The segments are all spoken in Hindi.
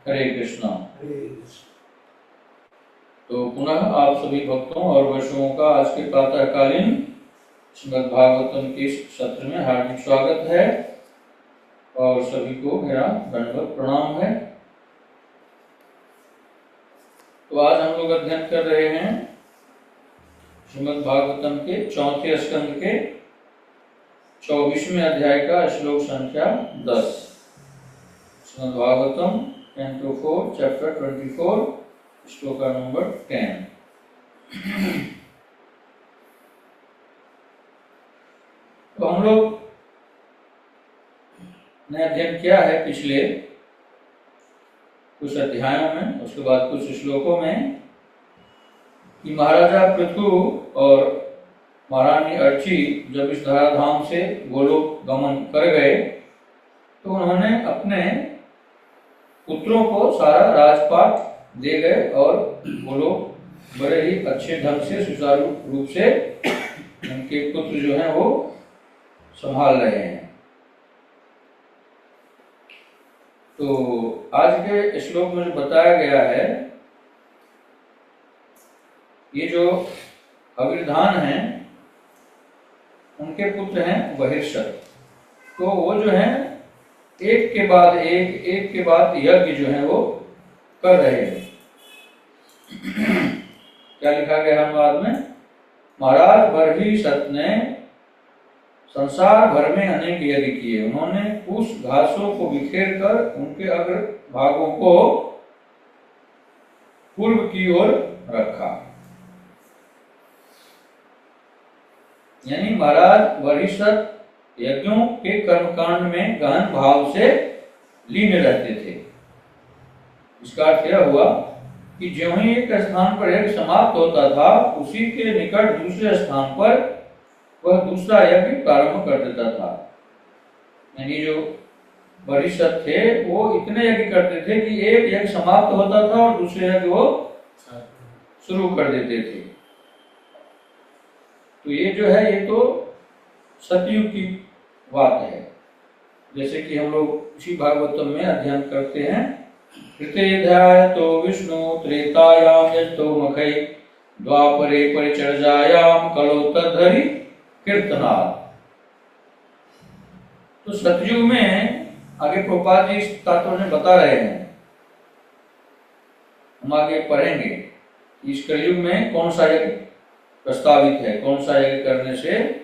हरे कृष्णा। तो पुनः आप सभी भक्तों और वैष्णवों का आज के प्रातःकालीन श्रीमद् भागवतम के सत्र में हार्दिक स्वागत है और सभी को मेरा दंडवत प्रणाम है। तो आज हम लोग अध्ययन कर रहे हैं श्रीमद् भागवतम के चौथे स्कंद के 24वें अध्याय का श्लोक संख्या 10। श्रीमद् भागवतम कैंटो 4 चैप्टर 24 श्लोक नंबर 10। तो हम लोग ने अध्ययन किया है पिछले कुछ अध्यायों में, उसके बाद कुछ श्लोकों में कि महाराजा पृथु और महारानी अर्ची जब इस धराधाम से गोलोक गमन कर गए तो उन्होंने अपने पुत्रों को सारा राजपाट दे गए और वो लोग बड़े ही अच्छे ढंग से सुचारू रूप से उनके पुत्र जो हैं वो संभाल रहे हैं। तो आज के श्लोक में जो बताया गया है, ये जो अविर्धान हैं उनके पुत्र हैं बहिर्षद। तो वो जो है एक के बाद यज्ञ जो है वो कर रहे हैं। क्या लिखा गया है अनुवाद में? महाराज बहिर्षद ने संसार भर में अनेक यज्ञ किए। उन्होंने उस घासों को बिखेर कर उनके अग्र भागों को पूर्व की ओर रखा। यानी महाराज बहिर्षद यज्ञों के कर्मकांड में गहन भाव से लीन रहते थे। इसका अर्थ यह हुआ कि ज्यों ही एक स्थान पर यज्ञ समाप्त होता था, उसी के निकट दूसरे स्थान पर वह दूसरा यज्ञ प्रारंभ कर देता था। यानी जो बहिर्षद थे वो इतने यज्ञ करते थे कि एक यज्ञ समाप्त होता था और दूसरे यज्ञ वो शुरू कर देते थे। तो ये जो है ये तो सतयुग की बात है। जैसे कि हम लोग इसी भागवतम में अध्ययन करते हैं, कृतेध्याय तो विष्णु त्रेतायाम यस्तो मखै द्वापरे परिचर्यायाम कलो तद्धरि कीर्तनात्। तो सतयुग में आगे प्रभुपाद जी इस तात्पर्य में बता रहे हैं, हम आगे पढ़ेंगे इस कलयुग में कौन सा यज्ञ प्रस्तावित है, कौन सा यज्ञ करने से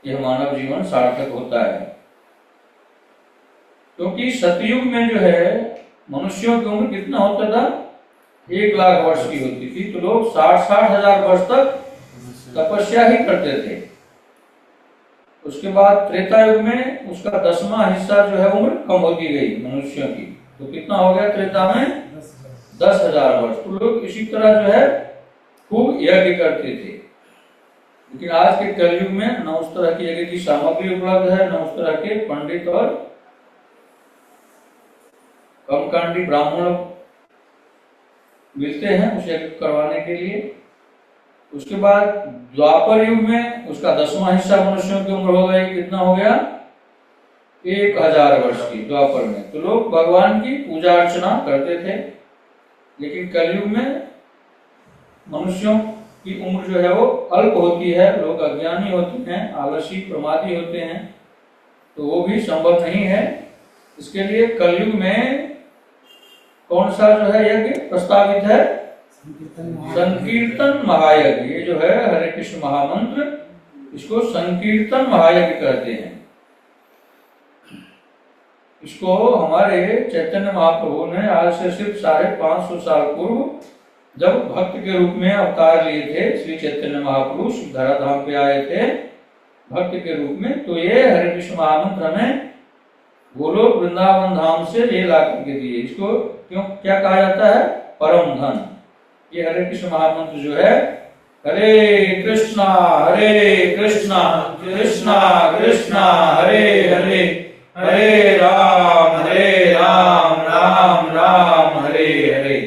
यह मानव जीवन सार्थक होता है। क्योंकि सतयुग में जो है मनुष्यों की उम्र कितना होता था? 1 लाख वर्ष की होती थी। तो लोग 60-60 हजार वर्ष तक तपस्या ही करते थे। उसके बाद त्रेता युग में उसका 10वां हिस्सा जो है उम्र कम होती गई मनुष्यों की। तो कितना हो गया त्रेता में? 10,000 वर्ष। तो लोग इसी तरह जो है खूब यज्ञ करते थे। लेकिन आज के कलयुग में न उस तरह की यज्ञ की सामग्री उपलब्ध है, न उस तरह के पंडित और कर्मकांडी ब्राह्मण मिलते हैं उस यज्ञ करवाने के लिए। उसके बाद द्वापर युग में उसका 10वां हिस्सा मनुष्यों की उम्र हो गई। कितना हो गया? 1000 वर्ष की द्वापर में। तो लोग भगवान की पूजा अर्चना करते थे। लेकिन कलयुग में मनुष्यों की उम्र जो है वो अल्प होती है, लोग अज्ञानी होते हैं, आलसी प्रमादी होते हैं, तो वो भी संभव नहीं है। इसके लिए कलयुग में कौन सा जो है यज्ञ प्रस्तावित है? संकीर्तन महायज्ञ। ये जो है हरे कृष्ण महामंत्र, इसको संकीर्तन महायज्ञ कहते हैं। इसको हमारे चैतन्य महाप्रभु ने आज से सिर्फ 550 साल पूर्व जब भक्त के रूप में अवतार लिए थे, श्री चैतन्य महापुरुष धराधाम पे आए थे भक्त के रूप में, तो ये हरे कृष्ण महामंत्र हमें गोलोक वृंदावन धाम से ये ला करके दिए। इसको क्यों क्या कहा जाता है? परम धन। ये हरे कृष्ण महामंत्र जो है, हरे कृष्णा कृष्णा कृष्णा हरे हरे, हरे राम राम राम हरे हरे।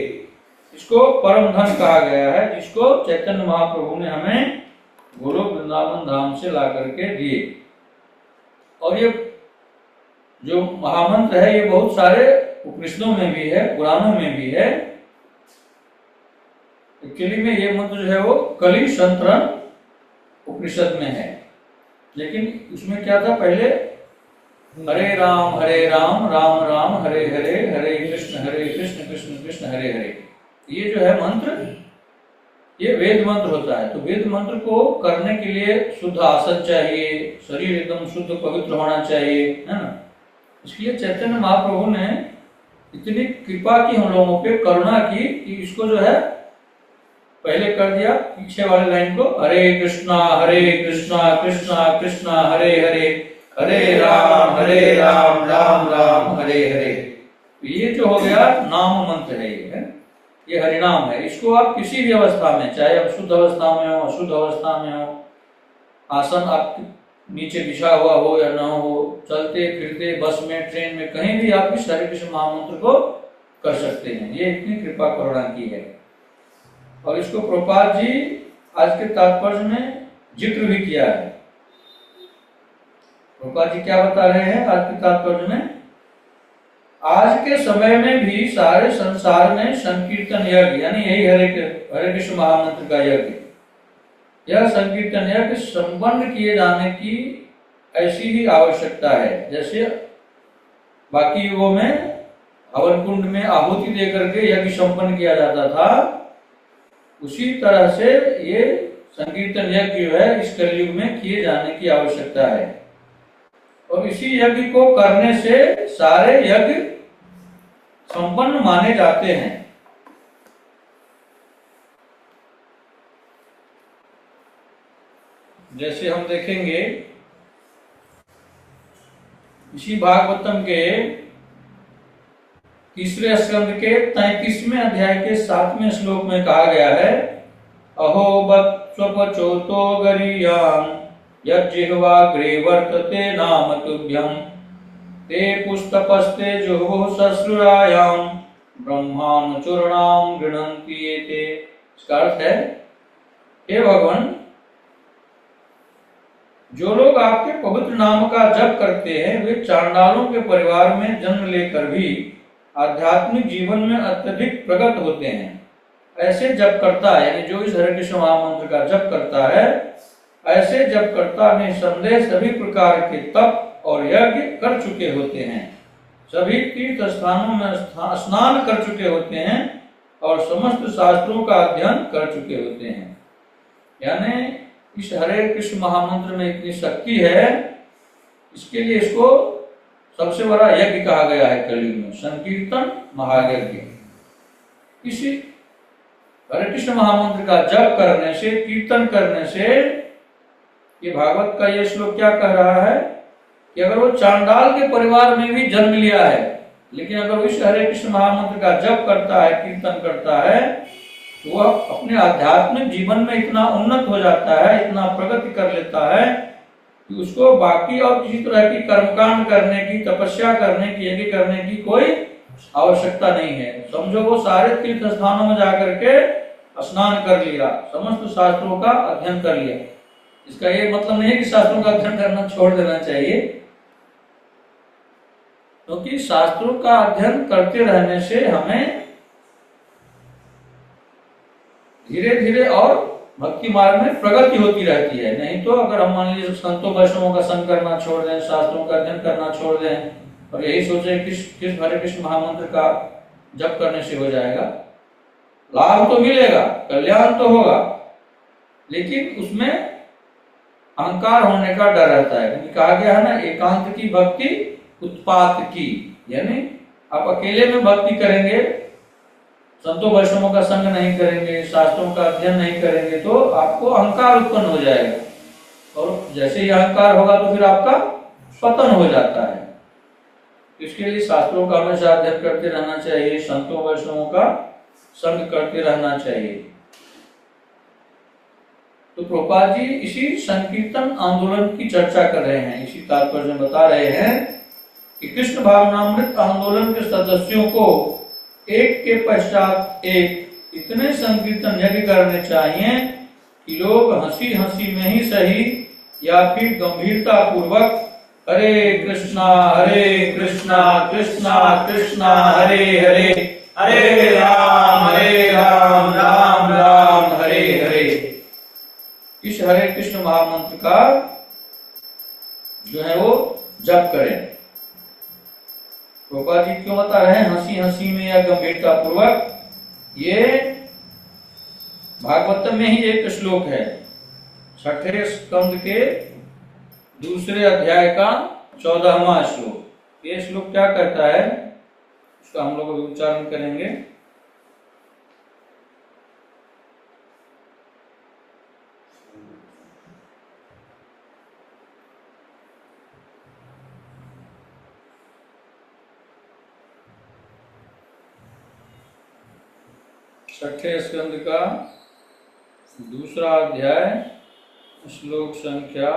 इसको परम धन कहा गया है, जिसको चैतन्य महाप्रभु ने हमें गोलोक वृंदावन धाम से ला करके दिए। और ये जो महामंत्र है ये बहुत सारे उपनिषदों में भी है, पुराणों में भी है। एक्चुअली में ये मंत्र जो है वो कली संतरण उपनिषद में है, लेकिन उसमें क्या था, पहले हरे राम राम राम हरे हरे, हरे कृष्ण कृष्ण कृष्ण हरे हरे। ये जो है मंत्र, ये वेद मंत्र होता है। तो वेद मंत्र को करने के लिए शुद्ध आसन चाहिए, शरीर एकदम शुद्ध पवित्र होना चाहिए, है ना। इसलिए चैतन्य महाप्रभु ने इतनी कृपा की हम लोगों पे, करुणा की कि इसको जो है पहले कर दिया पीछे वाले लाइन को, हरे कृष्णा कृष्णा कृष्णा हरे हरे, हरे राम राम राम हरे हरे। ये जो हो गया नाम मंत्र है, ये हरिनाम है। इसको आप किसी भी अवस्था में, चाहे आप शुद्ध अवस्था में हो, अशुद्ध अवस्था में हो, आसन आप नीचे बिछा हुआ हो या ना हो, चलते फिरते बस में, ट्रेन में, कहीं भी आप इस हरे कृष्ण महामंत्र को कर सकते हैं। ये इतनी कृपा करुणा की है। और इसको प्रभुपाद जी आज के तात्पर्य में जिक्र भी किया है। प्रभुपाद जी क्या बता रहे हैं आज के तात्पर्य में? आज के समय में भी सारे संसार में संकीर्तन यज्ञ, यानी यही हरे कृष्ण महामंत्र का यज्ञ, यह संकीर्तन यज्ञ संपन्न किए जाने की ऐसी ही आवश्यकता है जैसे बाकी युगों में हवन कुंड में आहुति देकर के यज्ञ संपन्न किया जाता था। उसी तरह से ये संकीर्तन यज्ञ जो है इस कलयुग में किए जाने की आवश्यकता है। और इसी यज्ञ को करने से सारे यज्ञ संपन्न माने जाते हैं। जैसे हम देखेंगे इसी भागवतम के तीसरे स्कंद के 33वें अध्याय के 7वें श्लोक में कहा गया है, अहो बत स्वपचोतो गरीयाम यज्जिह्वाग्रे वर्तते नाम तुभ्यम ते पुस्तपस्ते जुहुः सश्रुरायाम ब्रह्मानुचूर्णाम गृह्णन्ति एते। इसका अर्थ है, हे भगवान, जो लोग आपके पवित्र नाम का जप करते हैं वे चांडालों के परिवार में जन्म लेकर भी आध्यात्मिक जीवन में अत्यधिक प्रगत होते हैं। ऐसे जप करता है, यानी जो इस हरे कृष्ण महामंत्र का जप करता है, ऐसे जप करता निसंदेह सभी प्रकार के तप और यज्ञ कर चुके होते हैं, सभी तीर्थ स्थानों में स्नान कर चुके होते हैं और समस्त शास्त्रों का अध्ययन कर चुके होते हैं। यानी इस हरे कृष्ण महामंत्र में इतनी शक्ति है, इसके लिए इसको सबसे बड़ा यज्ञ कहा गया है कलयुग में, संकीर्तन महायज्ञ। इसी हरे कृष्ण महामंत्र का जप करने से, कीर्तन करने से, ये भागवत का ये श्लोक क्या कह रहा है कि अगर वो चांडाल के परिवार में भी जन्म लिया है, लेकिन अगर वो इस हरे कृष्ण महामंत्र का जप करता है, कीर्तन करता है, तो वह अपने आध्यात्मिक जीवन में इतना उन्नत हो जाता है, इतना प्रगति कर लेता है कि उसको बाकी और किसी तरह की कर्मकांड करने की, तपस्या करने की, यज्ञ करने की कोई आवश्यकता नहीं है। समझो वो सारे तीर्थ स्थानों में जाकर के स्नान कर लिया, समस्त शास्त्रों का अध्ययन कर लिया। इसका ये मतलब नहीं है कि शास्त्रों का अध्ययन करना छोड़ देना चाहिए, क्योंकि शास्त्रों का अध्ययन करते रहने से हमें धीरे धीरे और भक्ति मार्ग में प्रगति होती रहती है। नहीं तो अगर हम मान लीजिए संतों वैष्णवों का संग करना छोड़ दें, शास्त्रों का अध्ययन करना छोड़ दें और यही सोचे किस हरे कृष्ण महामंत्र का जप करने से हो जाएगा, लाभ तो मिलेगा, कल्याण तो होगा, लेकिन उसमें अहंकार होने का डर रहता है। क्योंकि कहा गया है ना, एकांत की भक्ति उत्पात की, यानी आप अकेले में भक्ति करेंगे, संतों वैष्णवों का संग नहीं करेंगे, शास्त्रों का अध्ययन नहीं करेंगे, तो आपको अहंकार उत्पन्न हो जाएगा और जैसे ही अहंकार होगा तो फिर आपका पतन हो जाता है। इसके लिए शास्त्रों का हमेशा अध्ययन करते रहना चाहिए, संतों वैष्णवों का संग करते रहना चाहिए। तो प्रभुपाद जी इसी संकीर्तन आंदोलन की चर्चा कर रहे हैं, इसी तात्पर्य में बता रहे हैं कि कृष्ण भावनामृत आंदोलन के सदस्यों को एक के पश्चात एक इतने संकीर्तन यज्ञ करने चाहिए कि लोग हंसी हंसी में ही सही या फिर गंभीरता पूर्वक हरे कृष्णा कृष्णा कृष्णा हरे हरे, हरे राम राम राम हरे हरे। इस हरे कृष्ण महामंत्र का जो है वो जप करें। प्रभुपाद जी क्यों बता रहे हैं हंसी हंसी में या गंभीरता पूर्वक? ये भागवतम में ही एक श्लोक है, 6ठे स्कंद के दूसरे अध्याय का 14वां श्लोक। ये श्लोक क्या कहता है उसका हम लोग उच्चारण करेंगे। छठे स्कंद का दूसरा अध्याय श्लोक संख्या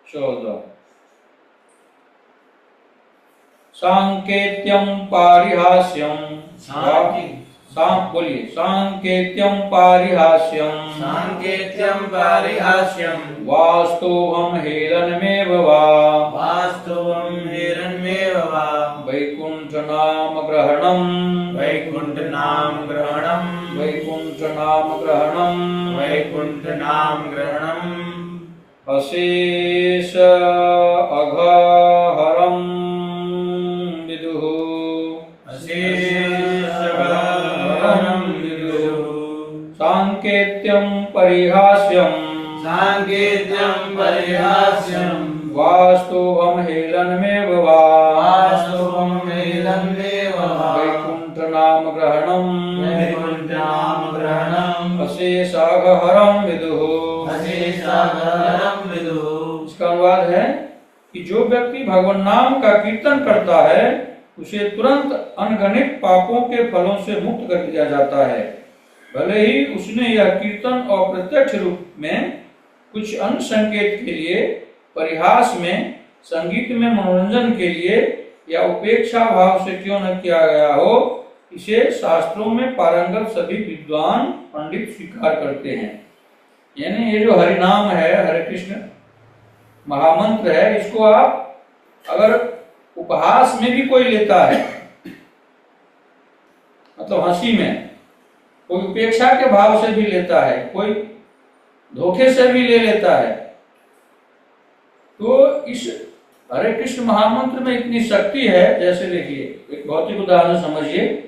14। सांकेत्यम पारिहास्यम, बोलिए, सांकेत्यम पारिहास्यम, सांकेत्यम पारिहास्यम, वास्तवम हेरनमेव वा, वास्तवम हेरन्मेव वा, वैकुंठ नाम ग्रहणम, वैकुंठ नाम ग्रहणम, वैकुंठ नाम ग्रहणम, वैकुंठ नाम ग्रहणम, अशेष अघहरम विदुः, अशेषगहरम विदुः, सांकेत्यम परिहास्यम, सांकेत्यम परिहास्यम, वास्तवम हेलनमेव वा, वास्तवम हेरन्मेव वा, वैकुंठ नाम ग्रहणम, वैकुंठ नाम ग्रहणम, अशेषाघहरम विदुः। अशेषाघहरम विदुः। इसका अनुवाद है कि जो व्यक्ति भगवान नाम का कीर्तन करता है उसे तुरंत अनगणित पापों के फलों से मुक्त कर दिया जाता है, भले ही उसने यह कीर्तन अप्रत्यक्ष रूप में कुछ अन्य संकेत के लिए, परिहास में, संगीत में मनोरंजन के लिए या उपेक्षा भाव से क्यों न किया गया हो, इसे शास्त्रों में पारंगत सभी विद्वान पंडित स्वीकार करते हैं। यानी ये जो हरिनाम है, हरे कृष्ण महामंत्र है, इसको आप अगर उपहास में भी कोई लेता है, मतलब हंसी में, कोई उपेक्षा के भाव से भी लेता है, कोई धोखे से भी ले लेता है, तो इस हरे कृष्ण महामंत्र में इतनी शक्ति है। जैसे देखिए, एक भौतिक उदाहरण समझिए,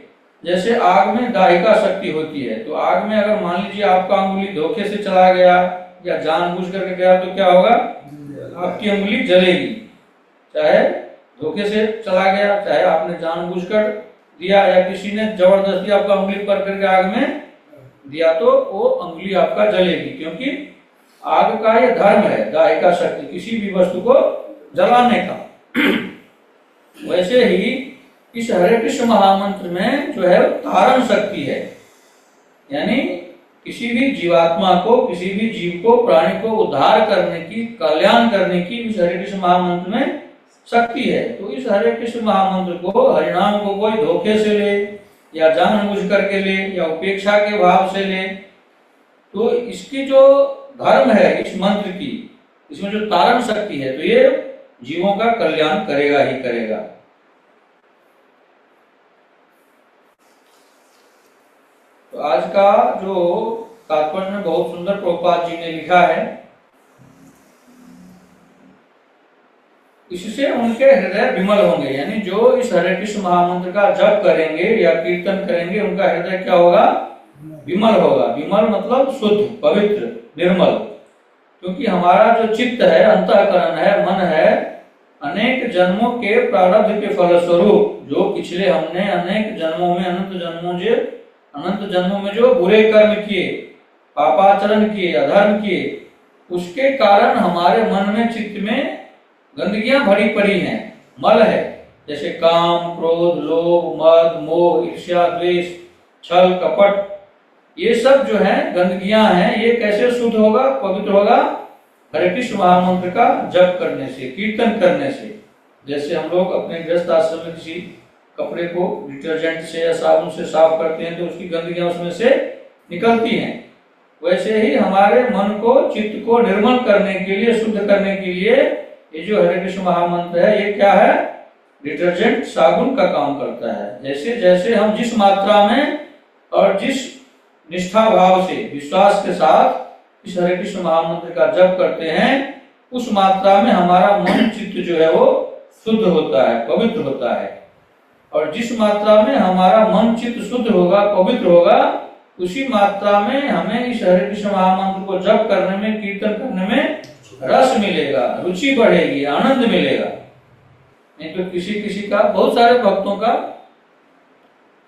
जैसे आग में दाहिका शक्ति होती है, तो आग में अगर मान लीजिए आपका अंगुली धोखे से चला गया या जानबूझ करके गया तो क्या होगा, आपकी अंगुली जलेगी। चाहे धोखे से चला गया, चाहे आपने जानबूझकर दिया या किसी ने जबरदस्ती आपका अंगुली पकड़ करके आग में दिया, तो वो अंगुली आपका जलेगी, क्योंकि आग का ये धर्म है, दाहिका शक्ति, किसी भी वस्तु को जलाने का। वैसे ही इस हरे कृष्ण महामंत्र में जो है तारण शक्ति है, यानी किसी भी जीवात्मा को, किसी भी जीव को, प्राणी को उद्धार करने की, कल्याण करने की इस हरे कृष्ण महामंत्र में शक्ति है। तो इस हरे कृष्ण महामंत्र को, हरिनाम को कोई धोखे से ले या जानबूझ करके ले या उपेक्षा के भाव से ले, तो इसकी जो धर्म है इस मंत्र की, इसमें जो तारण शक्ति है, तो ये जीवों का कल्याण करेगा ही करेगा। तो आज का जो तात्पर्य में बहुत सुंदर प्रभुपाद जी ने लिखा है, इससे उनके हृदय विमल होंगे, यानी जो इस हरे कृष्ण महामंत्र का जप करेंगे या कीर्तन करेंगे, उनका हृदय क्या होगा, विमल होगा। विमल मतलब शुद्ध, पवित्र, निर्मल। क्योंकि हमारा जो चित्त है, अंतःकरण है, मन है, अनेक जन्मों के प्रारब्ध के फलस्वरूप, जो पिछले हमने अनेक जन्मों में, अनंत जन्मों में जो बुरे कर्म किए, पापाचरण किए, अधर्म किए, उसके कारण हमारे मन में, चित्त में गंदगियां भरी पड़ी हैं, मल है। जैसे काम, क्रोध, लोभ, मद, मोह, ईर्ष्या, द्वेष, छल, कपट, ये सब जो है गंदगियां हैं। ये कैसे शुद्ध होगा, पवित्र होगा? हरे कृष्ण महामंत्र का जप करने से, कीर्तन करने से। जैसे हम लोग अपने गृहस्थ आश्रम में किसी कपड़े को डिटर्जेंट से या साबुन से साफ करते हैं, तो उसकी गंदगियां उसमें से निकलती हैं। वैसे ही हमारे मन को, चित्त को निर्मल करने के लिए, शुद्ध करने के लिए ये जो हरे कृष्ण महामंत्र है, ये क्या है? डिटर्जेंट, साबुन का काम करता है। जैसे जैसे हम जिस मात्रा में और जिस निष्ठा भाव से, विश्वास के साथ इस हरे कृष्ण महामंत्र का जप करते हैं, उस मात्रा में हमारा मन, चित्त जो है वो शुद्ध होता है, पवित्र होता है। और जिस मात्रा में हमारा मन, चित्त शुद्ध होगा, पवित्र होगा, उसी मात्रा में हमें इस हरे कृष्ण महामंत्र को जप करने में, कीर्तन करने में रस मिलेगा, रुचि बढ़ेगी, आनंद मिलेगा। नहीं तो किसी किसी का, बहुत सारे भक्तों का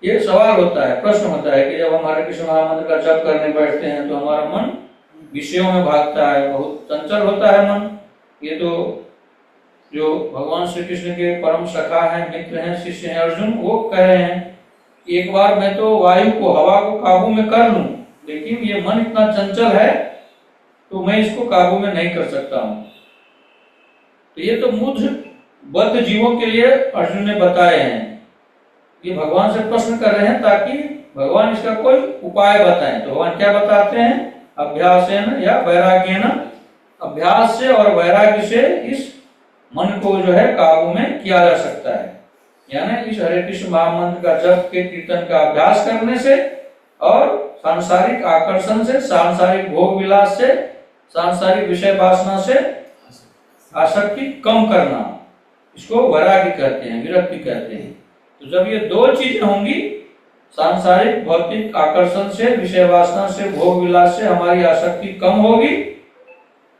ये सवाल होता है, प्रश्न होता है कि जब हम हरे कृष्ण महामंत्र का जप करने बैठते हैं तो हमारा मन विषयों में भागता है, बहुत चंचल होता है मन। ये तो जो भगवान श्री कृष्ण के परम सखा हैं, मित्र हैं, शिष्य हैं अर्जुन, वो कह रहे हैं एक बार मैं तो वायु को, हवा को काबू में कर लूं, लेकिन ये मन इतना चंचल है तो मैं इसको काबू में नहीं कर सकता हूं। तो ये तो मुझ बद्ध जीवों के लिए अर्जुन ने बताए हैं। ये भगवान से प्रश्न कर रहे हैं ताकि भगवान इसका कोई उपाय बताएं। तो भगवान क्या बताते हैं? अभ्यासेन या वैराग्येन, अभ्यास से और वैराग्य से इस मन को जो है काबू में किया जा सकता है। यानी इस हरे कृष्ण महामंत्र का जप के, कीर्तन का अभ्यास करने से और सांसारिक आकर्षण से, सांसारिक भोग विलास से, सांसारिक विषय वासना से आसक्ति कम करना, इसको वैराग्य कहते हैं, विरक्ति कहते हैं। तो जब ये दो चीजें होंगी, सांसारिक भौतिक आकर्षण से, विषय वासना से, भोग विलास से हमारी आसक्ति कम होगी,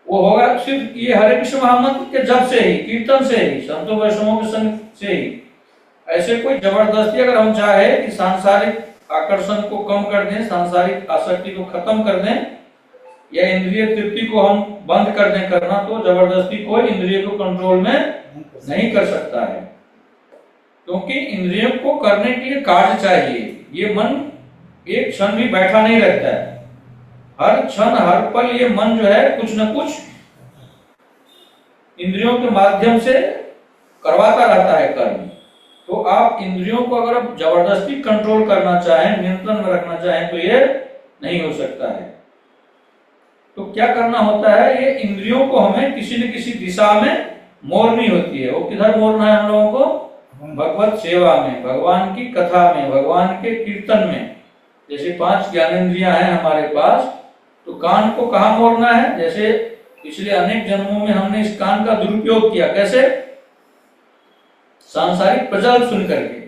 वो होगा सिर्फ ये हरे कृष्ण महामंत्र के जप से ही, कीर्तन से ही, संतों वैष्णवों के संग से ही। ऐसे कोई जबरदस्ती अगर हम चाहे कि सांसारिक आकर्षण को कम कर दें, सांसारिक आसक्ति को खत्म कर दें, या इंद्रिय तृप्ति को हम बंद कर दें करना, तो जबरदस्ती कोई इंद्रिय को कंट्रोल में नहीं कर सकता है। क्योंकि इंद्रियों को करने के लिए कार्य चाहिए। ये मन एक क्षण भी बैठा नहीं रहता है, हर क्षण हर पल ये मन जो है कुछ न कुछ इंद्रियों के माध्यम से करवाता रहता है कर्म। तो आप इंद्रियों को अगर आप जबरदस्ती कंट्रोल करना चाहें, नियंत्रण में रखना चाहें, तो ये नहीं हो सकता है। तो क्या करना होता है? ये इंद्रियों को हमें किसी न किसी दिशा में मोड़नी होती है। वो किधर मोड़ना है हम लोगों को? भगवत सेवा में, भगवान की कथा में, भगवान के कीर्तन में। जैसे 5 ज्ञानेंद्रियां हैं हमारे पास, तो कान को कहाँ मोड़ना है? जैसे पिछले अनेक जन्मों में हमने इस कान का दुरुपयोग किया। कैसे? सांसारिक प्रजल्प सुन करके,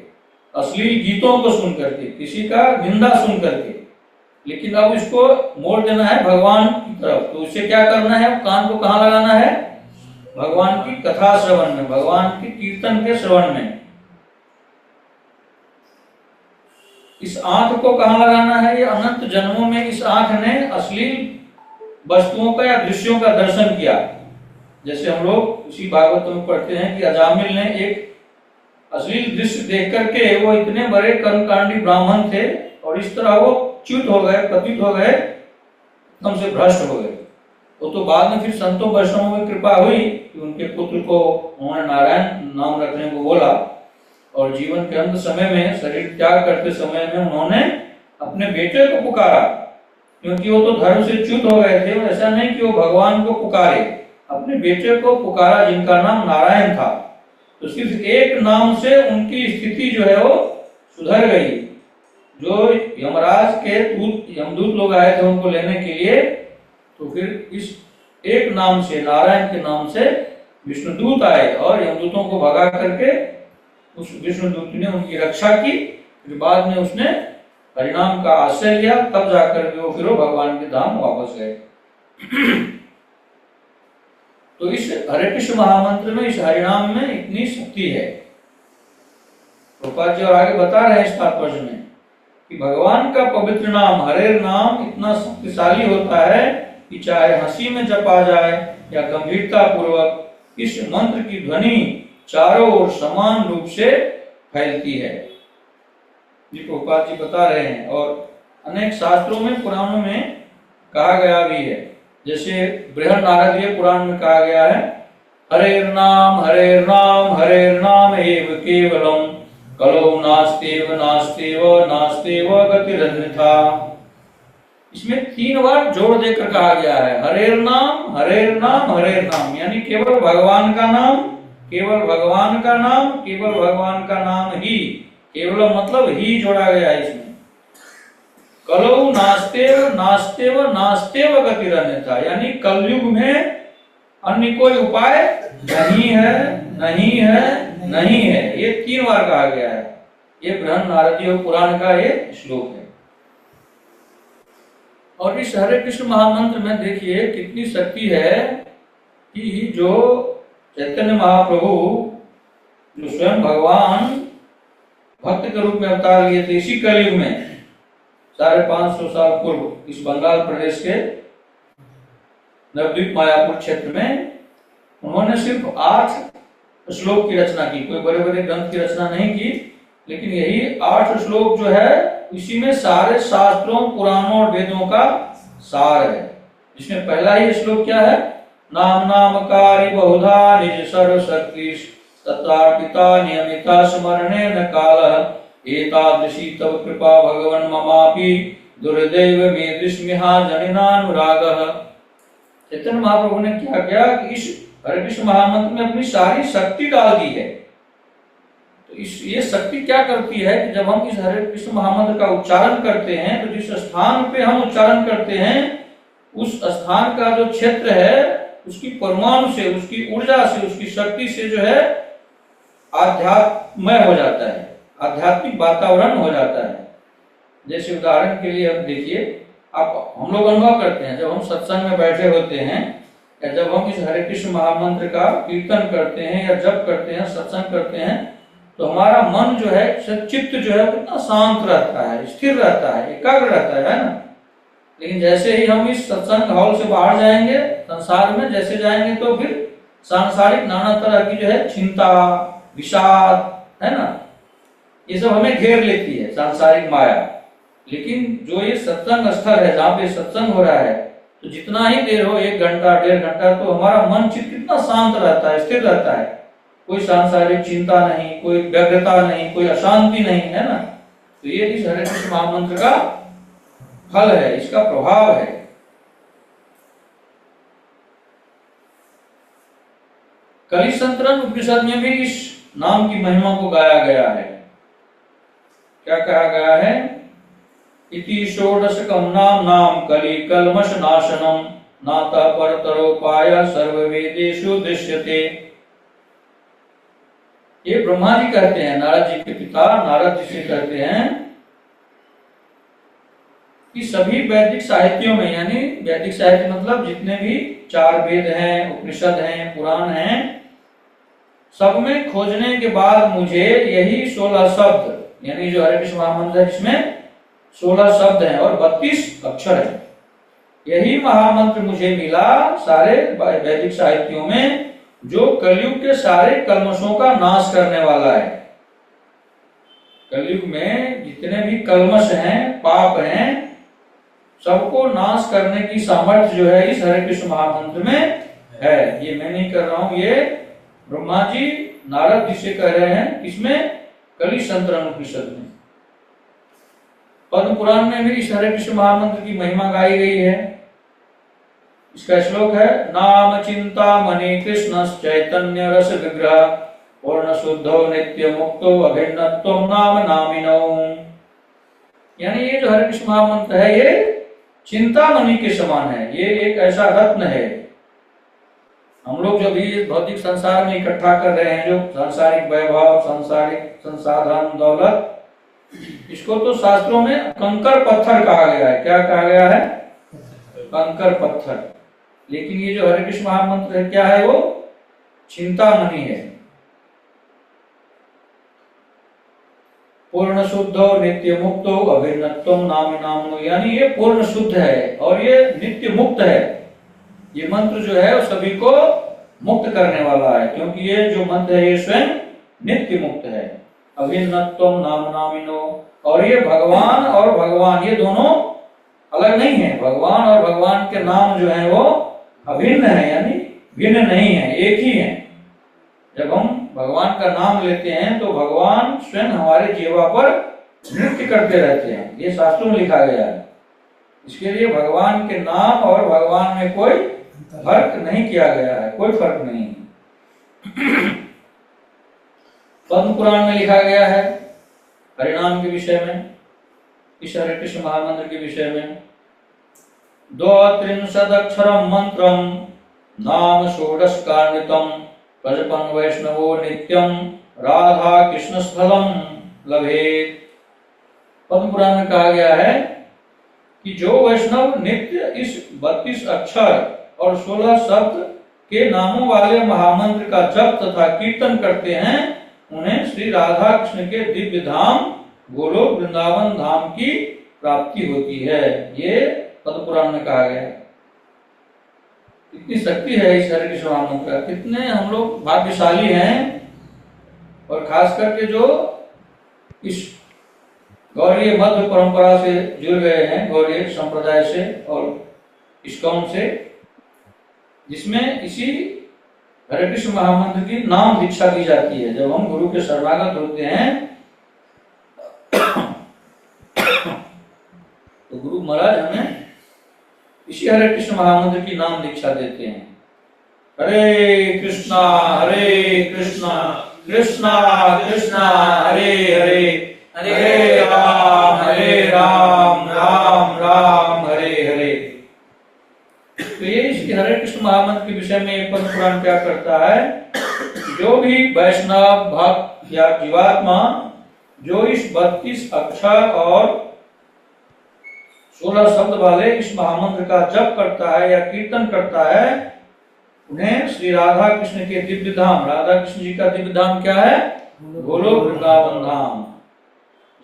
अश्लील गीतों को सुन करके, किसी का निंदा सुन करके। लेकिन अब इसको मोड़ देना है भगवान की तरफ। तो उसे क्या करना है? कान को कहाँ लगाना है? भगवान की कथा श्रवण में, भगवान के कीर्तन के श्रवण में। इस आंख को कहाँ लगाना है? ये अनंत जन्मों में इस आंख ने अश्लील वस्तुओं का या दृश्यों का दर्शन किया। जैसे हम लोग उसी भागवत में पढ़ते हैं कि अजामिल ने एक अश्लील दृश्य देख करके, वो इतने बड़े कर्मकांडी ब्राह्मण थे और इस तरह वो च्युत हो गए, पतित हो गए, एकदम से भ्रष्ट हो गए। वो तो बाद में फिर संतों वैष्णवों की कृपा हुई कि उनके पुत्र को उन्होंने नारायण नाम रखने को बोला, और जीवन के अंत समय में, शरीर त्याग करते समय में उन्होंने अपने बेटे को पुकारा, क्योंकि वो तो धर्म से च्युत हो गए थे। ऐसा नहीं कि वो भगवान को पुकारे, अपने बेटे को पुकारा जिनका नाम नारायण था। तो सिर्फ एक नाम से उनकी स्थिति जो है वो सुधर गई। जो यमराज के यमदूत लोग आए थे उनको लेने के लिए, तो फिर इस एक नाम से, नारायण के नाम से विष्णुदूत आए और यमदूतों को भगा करके उस विष्णुदूत ने उनकी रक्षा की। फिर बाद में उसने हरिनाम का आश्रय लिया, तब जाकर के वो फिर भगवान के धाम वापस गए। तो इस हरे कृष्ण महामंत्र में, इस हरिनाम में इतनी शक्ति है। प्रभुपाद जी और आगे बता रहे हैं इस तात्पर्य में कि भगवान का पवित्र नाम, हरे नाम इतना शक्तिशाली होता है कि चाहे हंसी में जपा जाए या गंभीरता पूर्वक, इस मंत्र की ध्वनि चारों ओर समान रूप से फैलती है। जी प्रभुपाद जी बता रहे हैं। और अनेक शास्त्रों में, पुराणों में कहा गया भी है। जैसे बृहद नारदीय पुराण में कहा गया है, हरेर नाम एव केवलम कलो नास्तेव नास्तेव नास्तेव गतिरन्यथा। इसमें 3 बार जोड़ देकर कहा गया है, हरेर नाम हरेर नाम हरेर नाम, यानी केवल भगवान का नाम, केवल भगवान का नाम, केवल भगवान का नाम ही, केवल मतलब ही जोड़ा गया है इसमें। कलौ नास्तेव नास्तेव नास्तेव गतिर अन्यथा, यानी कलयुग में अन्य कोई उपाय नहीं है, नहीं है, नहीं है, ये 3 बार कहा गया है। ये बृहन नारदीय पुराण का ये श्लोक है। और इस हरे कृष्ण महामंत्र में देखिए कितनी शक्ति है कि जो चैतन्य महाप्रभु जो स्वयं भगवान भक्त के रूप में अवतार लिए थे इसी कलयुग में 550 साल पूर्व इस बंगाल प्रदेश के नवद्वीप मायापुर क्षेत्र में उन्होंने सिर्फ 8 श्लोक की रचना की, कोई बड़े बड़े ग्रंथ की रचना नहीं की, लेकिन यही 8 श्लोक जो है इसी में सारे शास्त्रों पुराणों और वेदों का सार है। जिसमें पहला ही श्लोक क्या है, नाम नामकारी बहुधा निज सर्व शक्ति तत्रार्पिता नियमिता स्मरणे न काल एतादृशी तव कृपा भगवन् ममापि दुर्दैव मे दृश्मिहा जनिनानुरागः। चैतन्य महाप्रभु ने क्या किया कि इस हरे कृष्ण महामंत्र में अपनी सारी शक्ति डाल दी है। तो ये शक्ति क्या करती है कि जब हम इस हरे कृष्ण महामंत्र का उच्चारण करते हैं तो जिस स्थान पे हम उच्चारण करते हैं उस स्थान का जो क्षेत्र है उसकी परमाणु से, उसकी ऊर्जा से, उसकी शक्ति से जो है आध्यात्मय हो जाता है, आध्यात्मिक वातावरण हो जाता है। जैसे उदाहरण के लिए अब देखिए, आप हम लोग अनुभव करते हैं जब हम सत्संग में बैठे होते हैं या जब हम इस हरे कृष्ण महामंत्र का कीर्तन करते हैं या जप करते हैं, सत्संग करते हैं, तो हमारा मन जो है, चित्त जो है कितना शांत रहता है, स्थिर रहता है, एकाग्र रहता है ना। लेकिन जैसे ही हम इस सत्संग हॉल से बाहर जाएंगे, संसार में जैसे जाएंगे, तो फिर सांसारिक नाना तरह की जो है चिंता, विषाद, है ना, ये सब हमें घेर लेती है, सांसारिक माया। लेकिन जो ये सत्संग स्थल है जहाँ पे सत्संग हो रहा है, तो जितना ही देर हो, 1 घंटा 1.5 घंटा, तो हमारा मन चित्त कितना शांत रहता है, स्थिर रहता है, कोई सांसारिक चिंता नहीं, कोई व्यग्रता नहीं, कोई अशांति नहीं, है ना। तो ये इस हरे कृष्ण महामंत्र का फल है, इसका प्रभाव है। कलिसंतरण उपनिषद में भी इस नाम की महिमा को गाया गया है। क्या कहा गया है, इति षोडशकं नाम कलि कल्मष नाशनम नाता परतरोपाय सर्ववेदेषु दृश्यते। ये ब्रह्मा जी कहते हैं, नारद जी के पिता नारद जी से कहते हैं कि सभी वैदिक साहित्यों में, यानी वैदिक साहित्य मतलब जितने भी 4 वेद हैं, उपनिषद हैं, पुराण हैं, सब में खोजने के बाद मुझे यही 16 शब्द, यानी जो हरे कृष्ण महामंत्र है जिसमें 16 शब्द हैं और 32 अक्षर हैं, यही महामंत्र मुझे मिला सारे वैदिक साहित्यों में, जो कलयुग के सारे कल्मशों का नाश करने वाला है। कलयुग में जितने भी कल्मश हैं, पाप हैं, सबको नाश करने की सामर्थ्य जो है इस हरे कृष्ण महामंत्र में है। ये मैं नहीं कर रहा हूं, ये ब्रह्मा जी नारद जी से कह रहे हैं, इसमें कलिसंतरण उपनिषद में। पद्म पुराण में भी इस हरे कृष्ण महामंत्र की महिमा गाई गई है। इसका श्लोक है, नाम चिंता मणि कृष्ण चैतन्य रस विग्रह पूर्ण शुद्धो नित्य मुक्तो अभिन्नत्व नाम नामिनो। यानी ये जो हरे कृष्ण महामंत्र है ये चिंता मणि के समान है, ये एक ऐसा रत्न है। हम लोग जो भी भौतिक संसार में इकट्ठा कर रहे हैं, जो सांसारिक वैभव, सांसारिक संसाधन, दौलत, इसको तो शास्त्रों में कंकर पत्थर कहा गया है। क्या कहा गया है, कंकर पत्थर। लेकिन ये जो हरे कृष्ण महामंत्र है क्या है, वो चिंतामणि है। पूर्ण शुद्धो नित्य मुक्तो अभिन्नत्व नाम नामनो, यानी ये पूर्ण शुद्ध है और ये नित्य मुक्त है। ये मंत्र जो है वो सभी को मुक्त करने वाला है, क्योंकि ये जो मंत्र है ये स्वयं नित्य मुक्त है। अभिन्नत्व नाम नामिनो, और ये भगवान और भगवान ये दोनों अलग नहीं है। भगवान और भगवान के नाम जो है वो अभिन्न है, यानी भिन्न नहीं है, एक ही है। जब हम भगवान का नाम लेते हैं तो भगवान स्वयं हमारे जीवा पर नृत्य करते रहते हैं, ये शास्त्रों में लिखा गया है। इसके लिए भगवान के नाम और भगवान में कोई फर्क नहीं किया गया है, कोई फर्क नहीं। पद्म पुराण में लिखा गया है हरिनाम के विषय में, इस हरे कृष्ण महामंत्र के विषय में, 32 मंत्रम नाम षोडशकान्वितम प्रजपन वैष्णवो नित्यम राधा कृष्ण स्थलम लभेत। पद्म पुराण में कहा गया है कि जो वैष्णव नित्य इस 32 अक्षर और 16 शब्द के नामों वाले महामंत्र का जप तथा कीर्तन करते हैं, उन्हें श्री राधा कृष्ण के दिव्य धाम गोलोक वृंदावन धाम की प्राप्ति होती है। ये पद्म पुराण में कहा गया है। इतनी शक्ति है इस हरे कृष्ण महामंत्र का, कितने हम लोग भाग्यशाली हैं। और खास करके जो इस गौड़ीय मध्य परंपरा से जुड़ गए हैं, गौड़ीय संप्रदाय से और इस्कॉन से, जिसमें इसी हरे कृष्ण महामंत्र की नाम दीक्षा दी जाती है। जब हम गुरु के शरणागत होते हैं तो गुरु महाराज हमें इसी हरे कृष्ण महामंत्र की नाम दीक्षा देते हैं। हरे कृष्णा कृष्णा कृष्णा हरे हरे, हरे राम राम राम हरे हरे। तो ये इसके हरे कृष्ण महामंत्र के विषय में पद्म पुराण क्या करता है, जो भी वैष्णव भक्त या जीवात्मा जो इस 32 अक्षर और 16 शब्द वाले इस महामंत्र का जप करता है या कीर्तन करता है, उन्हें श्री राधा कृष्ण के दिव्य धाम, राधा कृष्ण जी का दिव्य धाम क्या है, गोलोक वृंदावन धाम,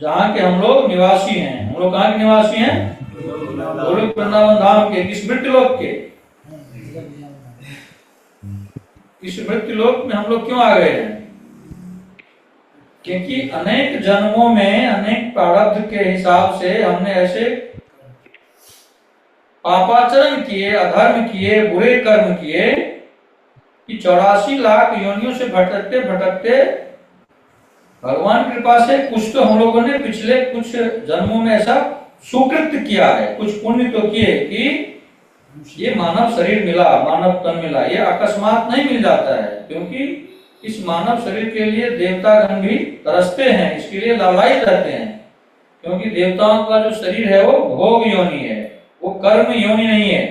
जहाँ के हम लोग निवासी हैं। हम लोग कहाँ के निवासी हैं? गोलोक वृंदावन धाम के। किस मृत्युलोक के? इस मृत्युलोक में हम लोग क्यों आ गए हैं? क्योंकि अनेक जन्मों में अनेक प्रारब्ध के हिसाब से हमने ऐसे पापाचरण किए, अधर्म किए, बुरे कर्म किए कि 84 लाख योनियों से भटकते भटकते भगवान की कृपा से कुछ तो हम लोगों ने पिछले कुछ जन्मों में ऐसा सुकृत किया है, कुछ पुण्य तो किए कि ये मानव शरीर मिला, मानव तन मिला। ये अकस्मात नहीं मिल जाता है, क्योंकि इस मानव शरीर के लिए देवतागण भी तरसते हैं, इसके लिए लालायित रहते हैं। क्योंकि देवताओं का जो शरीर है वो भोग योनि है, वो कर्म योनि नहीं है।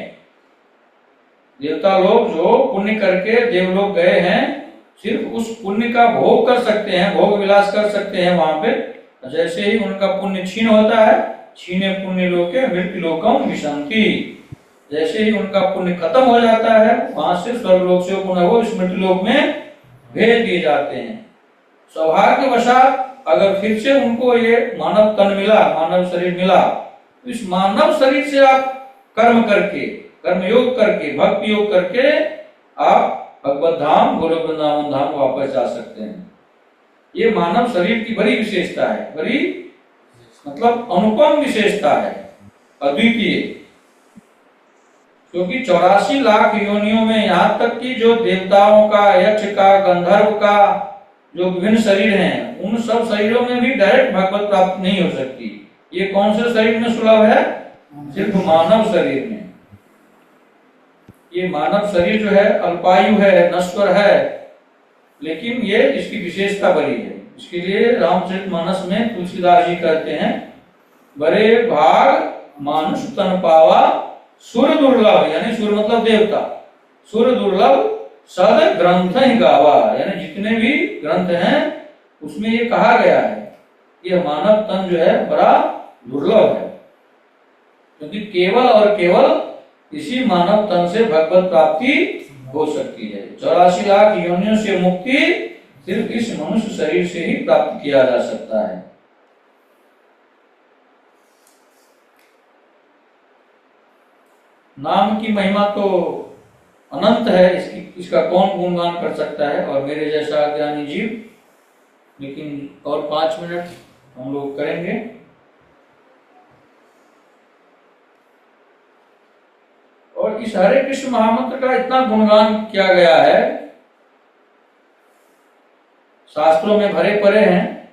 देवता लोग जो पुण्य करके देवलोक गए हैं, सिर्फ उस पुण्य का भोग कर सकते हैं, भोग विलास कर सकते हैं वहां पे। जैसे ही उनका पुण्य छीन होता है, छीने पुण्य लोके मृत्यु लोकम विशंति, जैसे ही उनका पुण्य खत्म हो जाता है, वहां से स्वर्गलोक से पुनः वो स्मृति लोक में भेज दिए जाते हैं। सौभाग्यवशात अगर फिर से उनको ये मानव तन मिला, मानव शरीर मिला, तो इस मानव शरीर से आप कर्म करके, कर्म योग करके, भक्ति योग करके आप भगवत धाम गोलोक वृंदावन धाम वापस जा सकते हैं। ये मानव शरीर की बड़ी विशेषता है, बड़ी मतलब अनुपम विशेषता है, अद्वितीय। क्योंकि 84 लाख योनियों में यहाँ तक कि जो देवताओं का, यक्ष का, गंधर्व का जो विभिन्न शरीर हैं, उन सब शरीरों में भी डायरेक्ट भगवत प्राप्ति नहीं हो सकती। ये कौन से शरीर में सुलभ है? सिर्फ मानव शरीर में। ये मानव शरीर जो है अल्पायु है, नश्वर है, लेकिन ये इसकी विशेषता बड़ी है। इसके लिए रामचरितमानस में तुलसीदास जी कहते हैं, बड़े भाग मानुष तन पावा सुर दुर्लभ, यानी सुर मतलब देवता, सुर दुर्लभ सद ग्रंथ ही गावा, यानी जितने भी ग्रंथ हैं उसमें ये कहा गया है कि मानव तन जो है बड़ा दुर्लभ है, क्योंकि केवल और केवल इसी मानव तन से भगवत प्राप्ति हो सकती है। 84 लाख योनियों से मुक्ति सिर्फ इस मनुष्य शरीर से ही प्राप्त किया जा सकता है। नाम की महिमा तो अनंत है, इसका कौन गुणगान कर सकता है, और मेरे जैसा ज्ञानी जीव। लेकिन और 5 मिनट हम लोग करेंगे। और इस हरे कृष्ण महामंत्र का इतना गुणगान किया गया है, शास्त्रों में भरे पड़े हैं।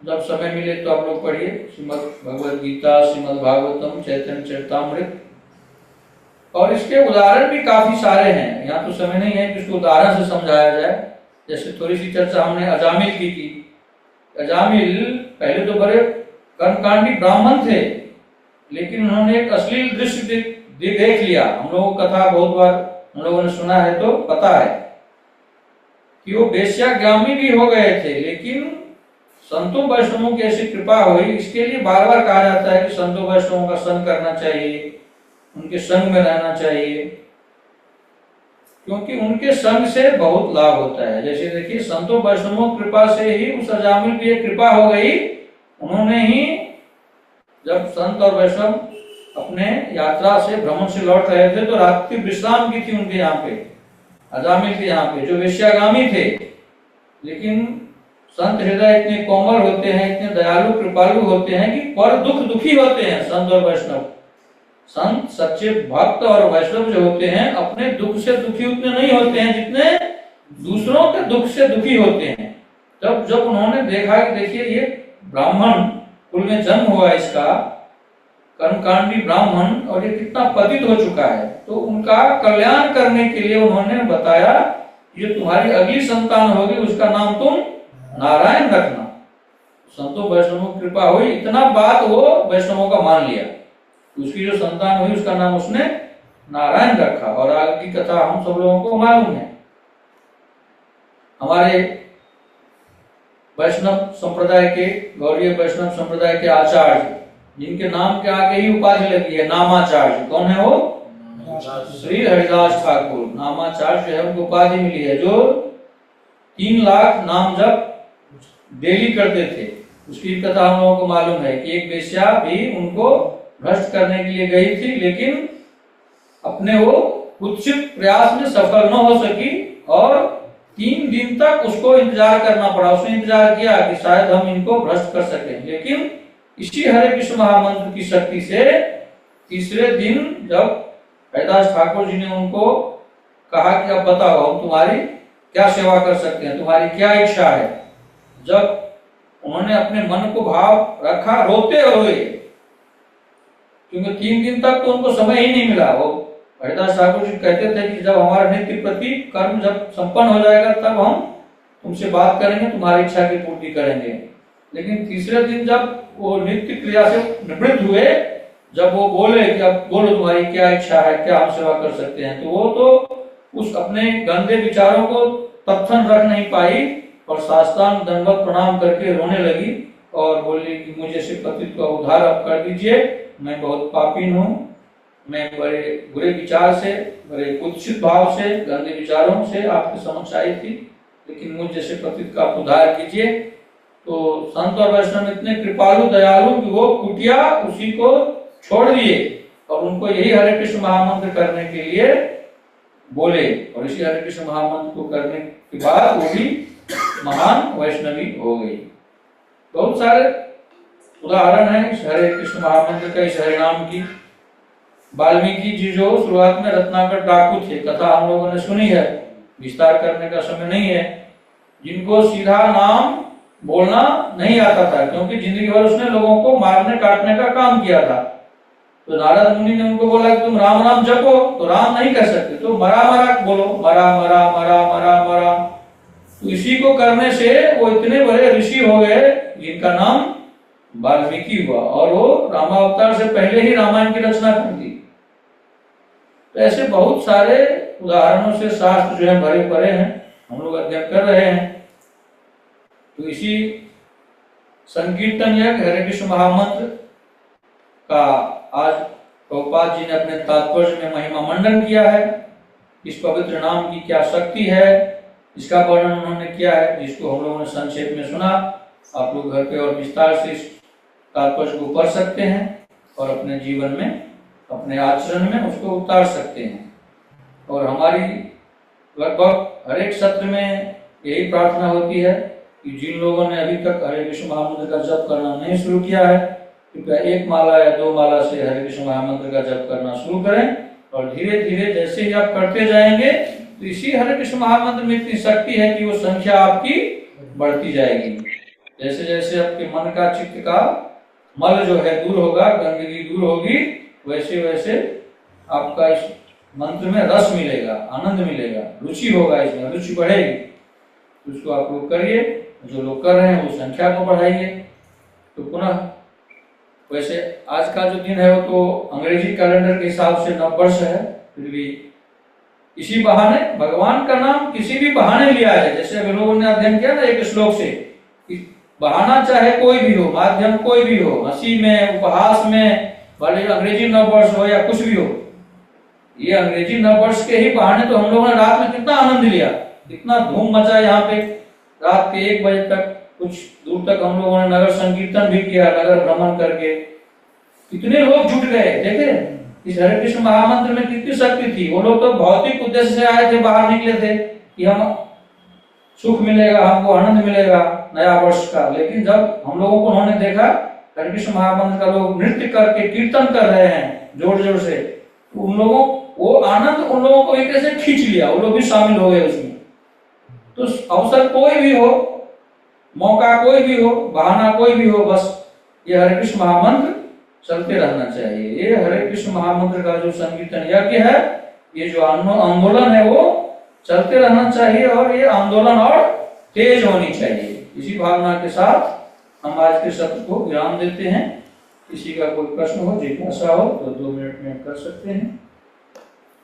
जब समय मिले तो आप लोग पढ़िए श्रीमद् भगवद गीता, श्रीमद् भागवतम, चैतन्य चरितामृत। और इसके उदाहरण भी काफी सारे हैं, यहाँ तो समय नहीं है कि उसको उदाहरण से समझाया जाए। जैसे थोड़ी सी चर्चा हमने अजामिल की थी। अजामिल पहले तो बड़े कर्मकांडी ब्राह्मण थे, लेकिन उन्होंने एक अश्लील दृश्य देख लिया। हम लोगों को कथा बहुत बार हम लोगों ने सुना है तो पता है कि वो वेश्यागामी भी हो गए थे, लेकिन संतों वैष्णवों की ऐसी कृपा हुई। इसके लिए बार बार कहा जाता है कि संतों वैष्णवों का संग करना चाहिए, उनके संग में रहना चाहिए, क्योंकि उनके संग से बहुत लाभ होता है। जैसे देखिए संतों वैष्णवों की कृपा से ही उस अजामिल की एक कृपा हो गई। उन्होंने ही जब संत और वैष्णव अपने यात्रा से भ्रमण से लौट रहे थे तो रात्रि विश्राम की थी उनके यहाँ पे, अजामिल के यहाँ पे, जो वेश्यागामी थे। लेकिन संत हृदय इतने कोमल होते हैं, इतने दयालु कृपालु होते हैं कि पर दुखी होते हैं संत और वैष्णव। संत सच्चे भक्त और वैष्णव जो होते हैं अपने दुख से दुखी उतने नहीं होते हैं जितने दूसरों के दुख से दुखी होते हैं। जब उन्होंने देखा कि देखिए ये ब्राह्मण कुल में जन्म हुआ, इसका कर्मकांडी ब्राह्मण, और ये कितना पतित हो चुका है, तो उनका कल्याण करने के लिए उन्होंने बताया ये तुम्हारी अगली संतान होगी, उसका नाम तुम नारायण रखना। संतों वैष्णवों की कृपा हुई, इतना बात वो वैष्णवों का मान लिया। उसकी जो संतान हुई उसका नाम उसने नारायण रखा। और आगे की कथा हम सब लोगों को मालूम है। हमारे वैष्णव संप्रदाय के, गौड़ीय वैष्णव संप्रदाय के आचार्य, जिनके नाम के आगे ही उपाधि लगी है नामाचार्य, कौन है वो? श्री हरिदास ठाकुर। नामाचार्य जो है उनको उपाधि मिली है, जो 3 लाख नाम जप डेली करते थे। उसकी कथा हम लोगों को मालूम है कि एक वेश्या भी उनको भ्रष्ट करने के लिए गई थी, लेकिन अपने वो कुत्सित प्रयास में सफल न हो सकी और 3 दिन तक उसको इंतजार करना पड़ा। उसने इंतजार किया कि शायद हम इनको भ्रष्ट कर सकें, लेकिन इसी हरे कृष्ण महामंत्र की शक्ति से तीसरे दिन जब हरिदास ठाकुर जी ने उनको कहा कि अब बताओ हम तुम्हारी क्या सेवा कर सकते हैं, तुम्हारी क्या इच्छा है। जब उन्होंने अपने मन को भाव रखा रोते हुए, क्योंकि 3 दिन तक तो उनको समय ही नहीं मिला। वो हरिदास ठाकुर जी कहते थे कि जब हमारा नित्य प्रति कर्म जब संपन्न हो जाएगा तब हम तुमसे बात करेंगे, तुम्हारी इच्छा की पूर्ति करेंगे। लेकिन तीसरे दिन जब वो नित्य क्रिया से निवृत्त हुए, जब वो बोले कि अब बोलो तुम्हारी क्या इच्छा है, क्या हम सेवा कर सकते हैं, तो वो तो उस अपने गंदे विचारों को तत्थन रख नहीं पाई और साष्टांग दंडवत प्रणाम करके रोने लगी और बोली कि मुझे से पतित का उद्धार अब कर दीजिए, मैं बहुत पापी हूँ, मैं बड़े बुरे विचार से, बड़े कुत्सित भाव से, गंदे विचारों से आपके समक्ष आई थी, लेकिन मुझ जैसे पतित का उद्धार कीजिए। तो संत और वैष्णव इतने कृपालु दयालु कि वो कुटिया उसी को छोड़ दिए और उनको यही हरे कृष्ण महामंत्र करने के लिए बोले, और इसी हरे कृष्ण महामंत्र को करने के बाद वो भी महान वैष्णवी हो गई। बहुत सारे उदाहरण है इस हरे कृष्ण महामंत्र का, इस हरे नाम की। वाल्मीकि जी जो शुरुआत में रत्नाकर डाकू थे, कथा हम लोगों ने सुनी है, विस्तार करने का समय नहीं है, जिनको सीधा नाम बोलना नहीं आता था, क्योंकि जिंदगी भर उसने लोगों को मारने काटने का काम किया था। तो नारद मुनि ने उनको बोला कि तुम राम नाम जपो, तो राम नहीं कर सकते, तो मरा मरा बोलो, मरा मरा मरा मरा मरा। तो इसी को करने से वो इतने बड़े ऋषि हो गए जिनका नाम वाल्मीकि हुआ, और वो रामावतार से पहले ही रामायण की रचना कर दी। तो ऐसे बहुत सारे उदाहरणों से शास्त्र जो है भरे पड़े हैं, हम लोग अध्ययन कर रहे हैं। तो इसी संकीर्तन यज्ञ हरे कृष्ण महामंत्र का आज प्रभुपाद जी ने अपने तात्पर्य में महिमा मंडन किया है। इस पवित्र नाम की क्या शक्ति है, इसका वर्णन उन्होंने किया है, जिसको हम लोगों ने संक्षेप में सुना। आप लोग घर पे और विस्तार से इस तात्पर्य को पढ़ सकते हैं और अपने जीवन में, अपने आचरण में उसको उतार सकते हैं। और हमारी लगभग हर एक सत्र में यही प्रार्थना होती है कि जिन लोगों ने अभी तक हरे कृष्ण महामंत्र का जप करना नहीं शुरू किया है, कृपया 1 माला या 2 माला से हरे कृष्ण महामंत्र का जप करना शुरू करें। और धीरे धीरे जैसे ही आप करते जाएंगे तो इसी हरे कृष्ण महामंत्र में इतनी शक्ति है कि वो संख्या आपकी बढ़ती जाएगी। जैसे जैसे आपके मन का चित्त का मल जो है दूर होगा, गंदगी दूर होगी, वैसे वैसे आपका इस मंत्र में रस मिलेगा, आनंद मिलेगा, रुचि होगा, इसमें रुचि बढ़ेगी। तो उसको आप लोग करिए, जो लोग कर रहे हैं वो संख्या को बढ़ाइए। तो पुनः वैसे आज का जो दिन है वो तो अंग्रेजी कैलेंडर के हिसाब से नववर्ष है, फिर भी इसी बहाने भगवान का नाम किसी भी बहाने लिया है। जैसे अभी लोगों ने अध्ययन किया ना एक श्लोक से, बहाना चाहे कोई भी हो, माध्यम कोई भी हो, हंसी में, उपहास में, भले अंग्रेजी नववर्ष हो या कुछ भी हो, ये अंग्रेजी नववर्ष के ही बहाने तो हम लोगों ने रात में कितना आनंद लिया, कितना धूम मचा यहाँ पे। रात के 1 बजे तक, कुछ दूर तक हम लोगों ने नगर संकीर्तन भी किया, नगर भ्रमण करके कितने लोग जुट गए। देखे इस हरे कृष्ण महामंत्र में कितनी शक्ति थी। वो लोग तो भौतिक उद्देश्य से आए थे, बाहर निकले थे कि हम सुख मिलेगा, हमको आनंद मिलेगा नया वर्ष का। लेकिन जब हम लोगों को उन्होंने देखा हरे कृष्ण महामंत्र का लोग नृत्य करके कीर्तन कर रहे हैं जोर जोर से, तो उन लोगों वो आनंद उन लोगों को एक से खींच लिया, वो लोग भी शामिल हो गए उसमें। तो अवसर कोई भी हो, मौका कोई भी हो, बहाना कोई भी हो, बस ये हरे कृष्ण महामंत्र चलते रहना चाहिए। ये हरे कृष्ण महामंत्र का जो संकीर्तन यज्ञ है, ये जो आंदोलन है वो चलते रहना चाहिए, और ये आंदोलन और तेज होनी चाहिए। इसी भावना के साथ हम आज के सत्र को विराम देते हैं। किसी का कोई प्रश्न हो, जिज्ञासा हो तो 2 मिनट में कर सकते हैं।